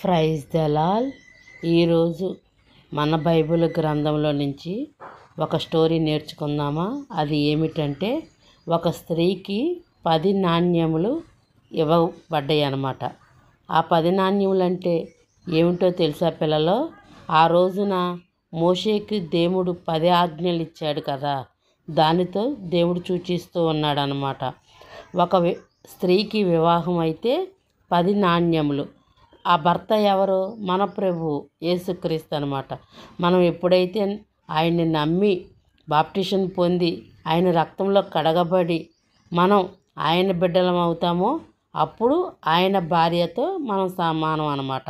Praise the lord. ఈరోజు మన Bible గ్రంథంలో నుంచి ఒక స్టోరీ నేర్చుకుందామా. అది ఏమిటంటే, ఒక స్త్రీకి 10 నాణ్యములు ఇవ్వబడ్డాయి అన్నమాట. ఆ 10 నాణ్యములు అంటే ఏమిటో తెలుసా పిల్లలో? ఆ రోజున మోషేకి దేవుడు 10 ఆజ్ఞలు ఇచ్చాడు కదా, దానితో దేవుడు సూచిస్తూ ఉన్నాడు అన్నమాట. ఒక స్త్రీకి వివాహం అయితే 10 నాణ్యములు. ఆ భర్త ఎవరు? మన ప్రభువు యేసుక్రీస్తు అనమాట. మనం ఎప్పుడైతే ఆయన్ని నమ్మి బాప్టిషన్ పొంది ఆయన రక్తంలో కడగబడి మనం ఆయన బిడ్డలం అవుతామో అప్పుడు ఆయన భార్యతో మనం సమానం అన్నమాట.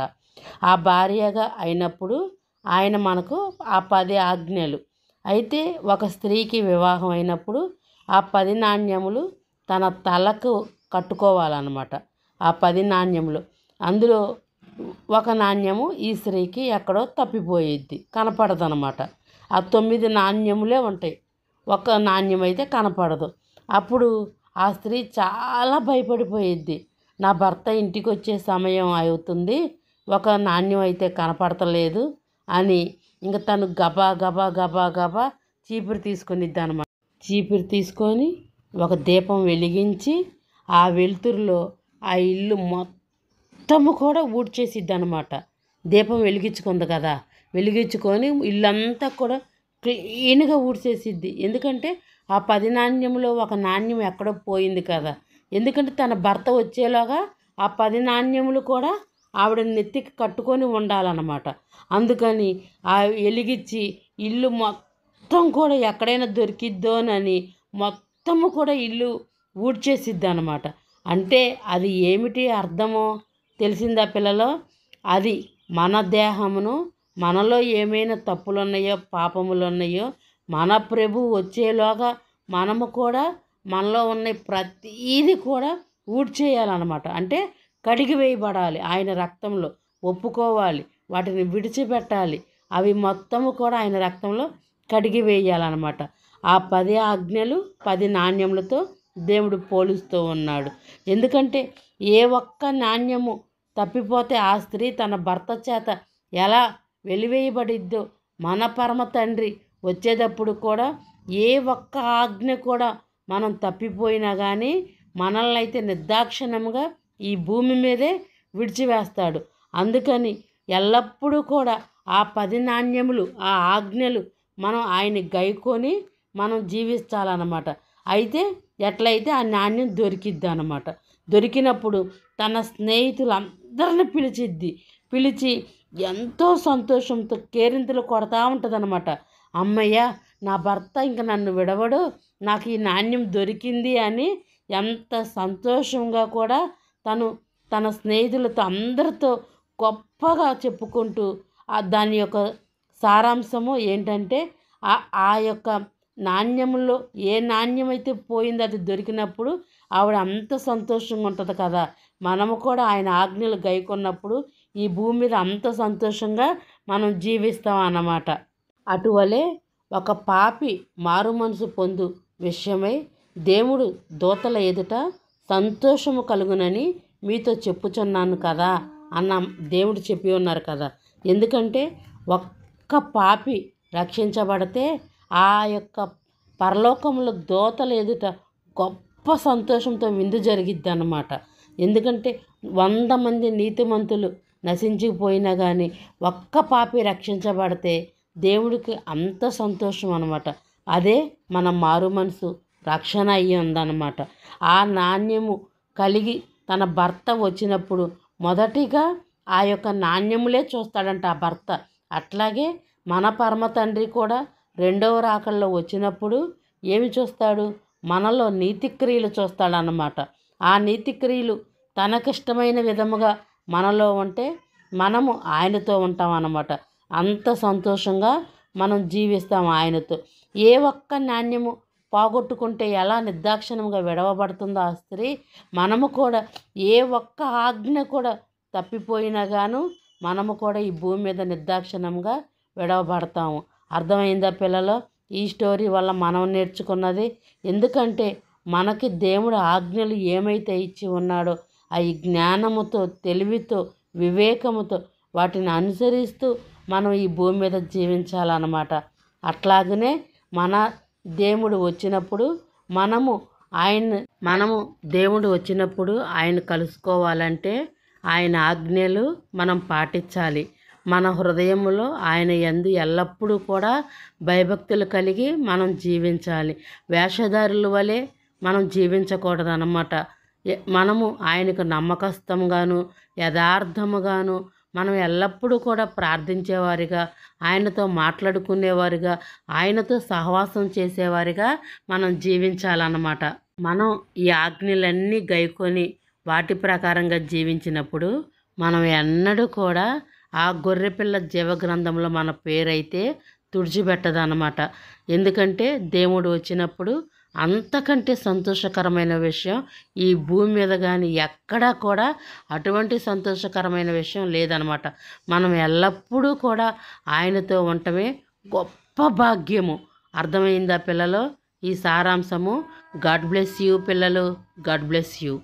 ఆ భార్యగా అయినప్పుడు ఆయన మనకు ఆ 10 ఆజ్ఞలు. అయితే ఒక స్త్రీకి వివాహం అయినప్పుడు ఆ 10 నాణ్యములు తన తలకు కట్టుకోవాలన్నమాట. ఆ 10 నాణ్యములు అందులో ఒక నాణ్యము ఈ స్త్రీకి ఎక్కడో తప్పిపోయిద్ది, కనపడదనమాట. ఆ 9 నాణ్యములే ఉంటాయి, ఒక నాణ్యం అయితే కనపడదు. అప్పుడు ఆ స్త్రీ చాలా భయపడిపోయిద్ది. నా భర్త ఇంటికి వచ్చే సమయం అవుతుంది, ఒక నాణ్యం అయితే కనపడతలేదు అని ఇంక తను గబా గబా గబా గబా చీపురు తీసుకునిద్ది అనమాట. చీపురు తీసుకొని ఒక దీపం వెలిగించి ఆ వెలుతురులో ఆ ఇల్లు మొత్తము కూడా ఊడ్చేసిద్ది అనమాట. దీపం వెలిగించుకుంది కదా, వెలిగించుకొని ఇల్లంతా కూడా క్లీన్గా ఊడ్చేసిద్ది. ఎందుకంటే ఆ 10 నాణ్యంలో ఒక నాణ్యం ఎక్కడో పోయింది కదా. ఎందుకంటే తన భర్త వచ్చేలాగా ఆ 10 నాణ్యములు కూడా ఆవిడ నెత్తికి కట్టుకొని ఉండాలన్నమాట. అందుకని ఆ వెలిగించి ఇల్లు మొత్తం కూడా ఎక్కడైనా దొరికిద్దోనని మొత్తము కూడా ఇల్లు ఊడ్చేసిద్ది అనమాట. అంటే అది ఏమిటి అర్థమో తెలిసిందా పిల్లలో? అది మన దేహమును, మనలో ఏమైనా తప్పులు ఉన్నాయో పాపములు ఉన్నాయో మన ప్రభు వచ్చేలోగా మనము కూడా మనలో ఉన్న ప్రతీది కూడా ఊడ్చేయాలన్నమాట. అంటే కడిగి వేయబడాలి, ఆయన రక్తంలో ఒప్పుకోవాలి, వాటిని విడిచిపెట్టాలి, అవి మొత్తము కూడా ఆయన రక్తంలో కడిగి వేయాలన్నమాట. ఆ 10 ఆజ్ఞలు 10 నాణ్యములతో దేవుడు పోలుస్తూ ఉన్నాడు. ఎందుకంటే ఏ ఒక్క నాణ్యము తప్పిపోతే ఆ స్త్రీ తన భర్త చేత ఎలా వెలివేయబడిద్దో, మన పరమ తండ్రి వచ్చేటప్పుడు కూడా ఏ ఒక్క ఆజ్ఞ కూడా మనం తప్పిపోయినా కానీ మనల్ని అయితే నిర్దాక్షిణ్యంగా ఈ భూమి మీదే విడిచివేస్తాడు. అందుకని ఎల్లప్పుడూ కూడా ఆ 10 నాణ్యములు, ఆ ఆజ్ఞలు మనం ఆయన గైకొని మనం జీవించాలన్నమాట. అయితే ఎట్లయితే ఆ నాణ్యం దొరికిద్ది అన్నమాట. దొరికినప్పుడు తన స్నేహితులందరిని పిలిచి ఎంతో సంతోషంతో కేరింతలు కొడతా ఉంటుందన్నమాట. అమ్మయ్య, నా భర్త ఇంక నన్ను విడవడు, నాకు ఈ నాణ్యం దొరికింది అని ఎంత సంతోషంగా కూడా తన స్నేహితులతో అందరితో గొప్పగా చెప్పుకుంటూ దాని యొక్క సారాంశము ఏంటంటే ఆ యొక్క నాణ్యములో ఏ నాణ్యం అయితే పోయిందో అది దొరికినప్పుడు ఆవిడ అంత సంతోషంగా ఉంటుంది కదా. మనము కూడా ఆయన ఆజ్ఞలు గైకొన్నప్పుడు ఈ భూమి మీద అంత సంతోషంగా మనం జీవిస్తాం అన్నమాట. అటువలే ఒక పాపి మారు మనసు పొందు విషయమై దేవుడు దూతల ఎదుట సంతోషము కలుగునని మీతో చెప్పుచున్నాను కదా అన్న దేవుడు చెప్పి ఉన్నారు కదా. ఎందుకంటే ఒక్క పాపి రక్షించబడితే ఆ యొక్క పరలోకంలో దూతల ఎదుట గొప్ప సంతోషంతో విందు జరిగిద్ది అన్నమాట. ఎందుకంటే 100 మంది నీతిమంతులు నశించిపోయినా కానీ ఒక్క పాపి రక్షించబడితే దేవుడికి అంత సంతోషం అన్నమాట. అదే మన మారు మనసు రక్షణ అయ్యి ఉందన్నమాట. ఆ నాణ్యము కలిగి తన భర్త వచ్చినప్పుడు మొదటిగా ఆ యొక్క నాణ్యములే చూస్తాడంట ఆ భర్త. అట్లాగే మన పరమ తండ్రి కూడా రెండవ రాకల్లో వచ్చినప్పుడు ఏమి చూస్తాడు? మనలో నీతిక్రియలు చూస్తాడన్నమాట. ఆ నీతిక్రియలు తనకిష్టమైన విధముగా మనలో ఉంటే మనము ఆయనతో ఉంటాం అన్నమాట. అంత సంతోషంగా మనం జీవిస్తాం ఆయనతో. ఏ ఒక్క నాణ్యము పోగొట్టుకుంటే ఎలా నిర్దాక్షిణ్యంగా విడవబడుతుందో ఆ స్త్రీ, మనము కూడా ఏ ఒక్క ఆజ్ఞ కూడా తప్పిపోయినా గాను మనము కూడా ఈ భూమి మీద నిర్దాక్షిణ్యంగా విడవబడతాము. అర్థమైందా పిల్లలు? ఈ స్టోరీ వల్ల మనం నేర్చుకున్నది ఎందుకంటే మనకి దేవుడు ఆజ్ఞలు ఏమైతే ఇచ్చి ఉన్నాడో అవి జ్ఞానముతో తెలివితో వివేకముతో వాటిని అనుసరిస్తూ మనం ఈ భూమి మీద జీవించాలన్నమాట. అట్లాగనే మన దేవుడు వచ్చినప్పుడు మనము దేవుడు వచ్చినప్పుడు ఆయన కలుసుకోవాలంటే ఆయన ఆజ్ఞలు మనం పాటించాలి. మన హృదయంలో ఆయన యందు ఎల్లప్పుడూ కూడా భయభక్తులు కలిగి మనం జీవించాలి. వేషధారుల వలె మనం జీవించకూడదన్నమాట. మనము ఆయనకు నమ్మకస్థంగాను యథార్థముగాను మనం ఎల్లప్పుడూ కూడా ప్రార్థించేవారిగా, ఆయనతో మాట్లాడుకునేవారిగా, ఆయనతో సహవాసం చేసేవారిగా మనం జీవించాలన్నమాట. మనం ఈ ఆజ్ఞలన్నీ గైకొని వాటి ప్రకారంగా జీవించినప్పుడు మనం ఎన్నడూ కూడా ఆ గొర్రెపిల్ల జీవగ్రంథంలో మన పేరైతే తుడిచిపెట్టదన్నమాట. ఎందుకంటే దేవుడు వచ్చినప్పుడు అంతకంటే సంతోషకరమైన విషయం ఈ భూమి మీద కానీ ఎక్కడా కూడా అటువంటి సంతోషకరమైన విషయం లేదనమాట. మనం ఎల్లప్పుడూ కూడా ఆయనతో ఉండటమే గొప్ప భాగ్యము. అర్థమైందా పిల్లలు? ఈ సారాంశము. గాడ్ బ్లెస్ యూ పిల్లలు. God bless you.